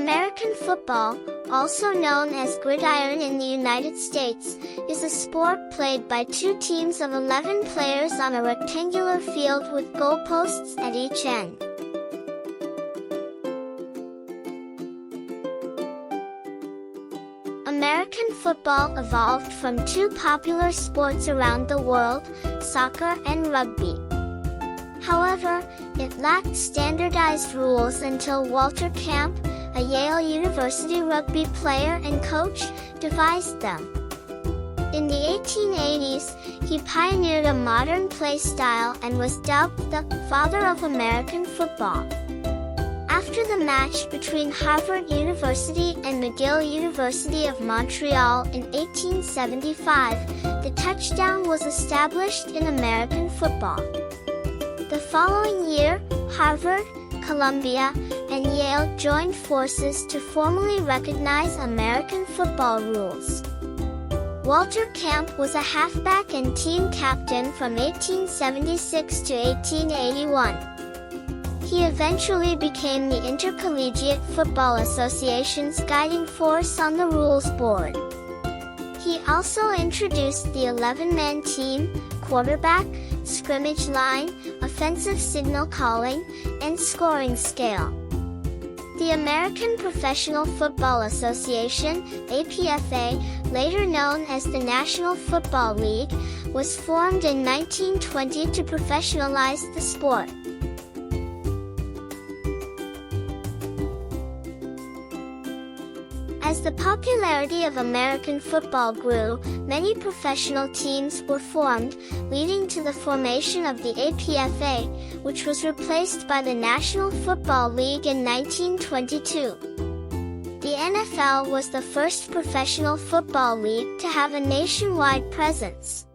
American football, also known as gridiron in the United States, is a sport played by two teams of 11 players on a rectangular field with goalposts at each end. American football evolved from two popular sports around the world, soccer and rugby. However, it lacked standardized rules until Walter Camp, a Yale University rugby player and coach, devised them. In the 1880s, he pioneered a modern play style and was dubbed the "Father of American Football." After the match between Harvard University and McGill University of Montreal in 1875, the touchdown was established in American football. The following year, Harvard, Columbia, and Yale joined forces to formally recognize American football rules. Walter Camp was a halfback and team captain from 1876 to 1881. He eventually became the Intercollegiate Football Association's guiding force on the rules board. He also introduced the 11-man team, quarterback, scrimmage line, offensive signal calling, and scoring scale. The American Professional Football Association, APFA, later known as the National Football League, was formed in 1920 to professionalize the sport. As the popularity of American football grew, many professional teams were formed, leading to the formation of the APFA, which was replaced by the National Football League in 1922. The NFL was the first professional football league to have a nationwide presence.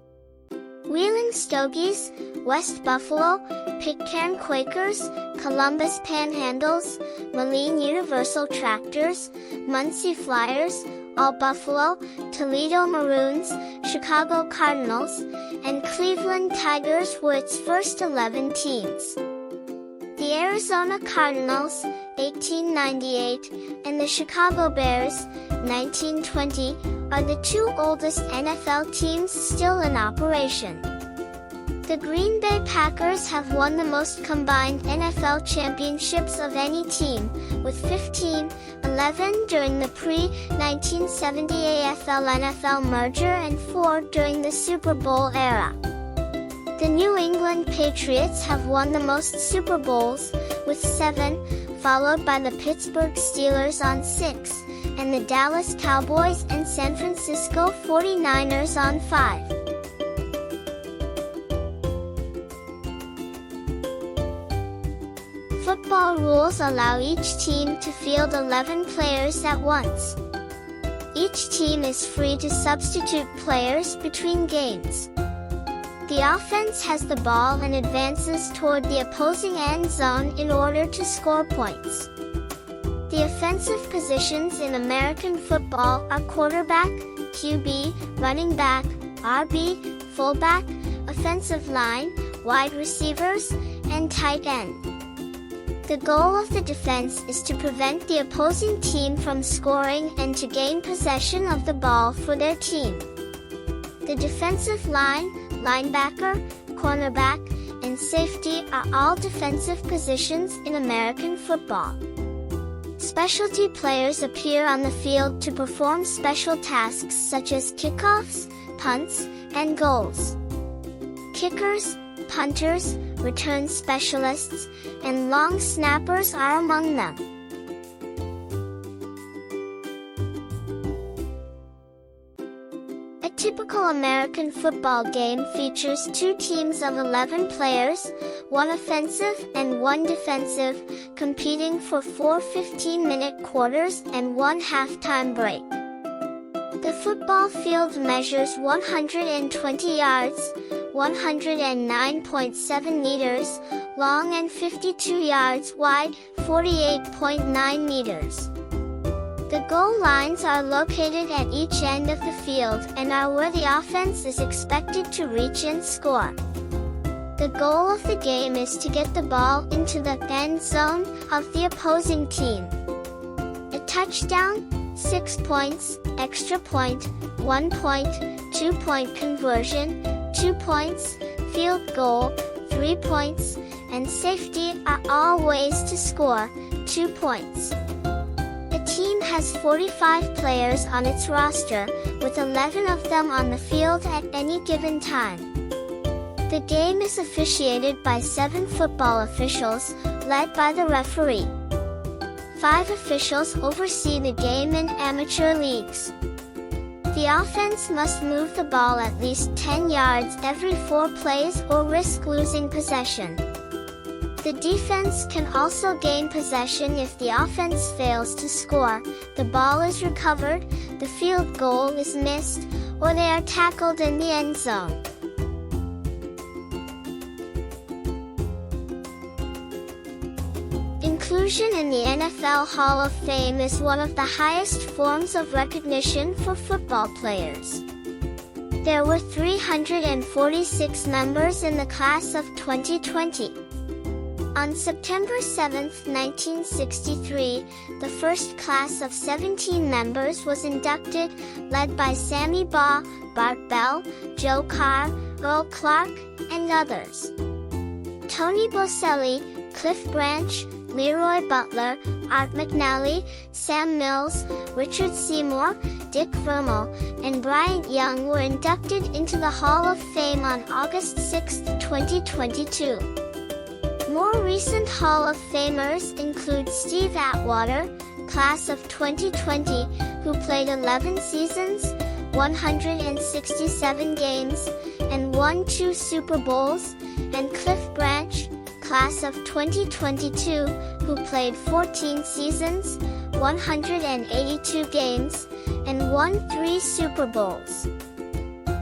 Wheeling Stogies, West Buffalo, Pitcairn Quakers, Columbus Panhandles, Moline Universal Tractors, Muncie Flyers, All Buffalo, Toledo Maroons, Chicago Cardinals, and Cleveland Tigers were its first 11 teams. The Arizona Cardinals, 1898, and the Chicago Bears, 1920, are the two oldest NFL teams still in operation. The Green Bay Packers have won the most combined NFL championships of any team, with 15, 11 during the pre-1970 AFL-NFL merger and 4 during the Super Bowl era. The New England Patriots have won the most Super Bowls, with 7, followed by the Pittsburgh Steelers on 6, and the Dallas Cowboys and San Francisco 49ers on 5. Football rules allow each team to field 11 players at once. Each team is free to substitute players between games. The offense has the ball and advances toward the opposing end zone in order to score points. The offensive positions in American football are quarterback, QB, running back, RB, fullback, offensive line, wide receivers, and tight end. The goal of the defense is to prevent the opposing team from scoring and to gain possession of the ball for their team. The defensive line, linebacker, cornerback, and safety are all defensive positions in American football. Specialty players appear on the field to perform special tasks such as kickoffs, punts, and goals. Kickers, punters, return specialists, and long snappers are among them. A typical American football game features two teams of 11 players, one offensive and one defensive, competing for 4 15-minute quarters and 1 halftime break. The football field measures 120 yards, 109.7 meters long and 52 yards wide, 48.9 meters. The goal lines are located at each end of the field and are where the offense is expected to reach and score. The goal of the game is to get the ball into the end zone of the opposing team. A touchdown, 6 points, extra point, 1 point, 2-point conversion, 2 points, field goal, 3 points, and safety are all ways to score 2 points. A team has 45 players on its roster, with 11 of them on the field at any given time. The game is officiated by 7 football officials, led by the referee. 5 officials oversee the game in amateur leagues. The offense must move the ball at least 10 yards every 4 plays or risk losing possession. The defense can also gain possession if the offense fails to score, the ball is recovered, the field goal is missed, or they are tackled in the end zone. Inclusion in the NFL Hall of Fame is one of the highest forms of recognition for football players. There were 346 members in the class of 2020. On September 7, 1963, the first class of 17 members was inducted, led by Sammy Baugh, Bart Bell, Joe Carr, Earl Clark, and others. Tony Boselli, Cliff Branch, Leroy Butler, Art McNally, Sam Mills, Richard Seymour, Dick Vermeil, and Bryant Young were inducted into the Hall of Fame on August 6, 2022. More recent Hall of Famers include Steve Atwater, class of 2020, who played 11 seasons, 167 games, and won 2 Super Bowls, and Cliff Branch, class of 2022, who played 14 seasons, 182 games, and won 3 Super Bowls.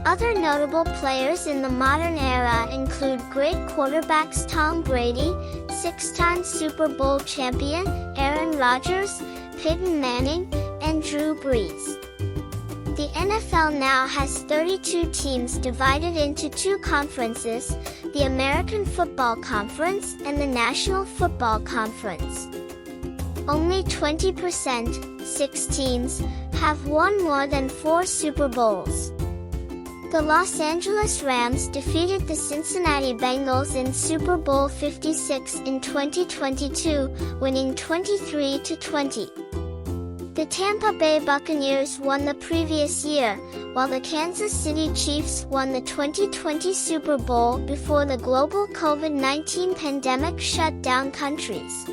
Other notable players in the modern era include great quarterbacks Tom Brady, 6-time Super Bowl champion Aaron Rodgers, Peyton Manning, and Drew Brees. The NFL now has 32 teams divided into 2 conferences, the American Football Conference and the National Football Conference. Only 20%, 6 teams, have won more than 4 Super Bowls. The Los Angeles Rams defeated the Cincinnati Bengals in Super Bowl 56 in 2022, winning 23-20. The Tampa Bay Buccaneers won the previous year, while the Kansas City Chiefs won the 2020 Super Bowl before the global COVID-19 pandemic shut down countries.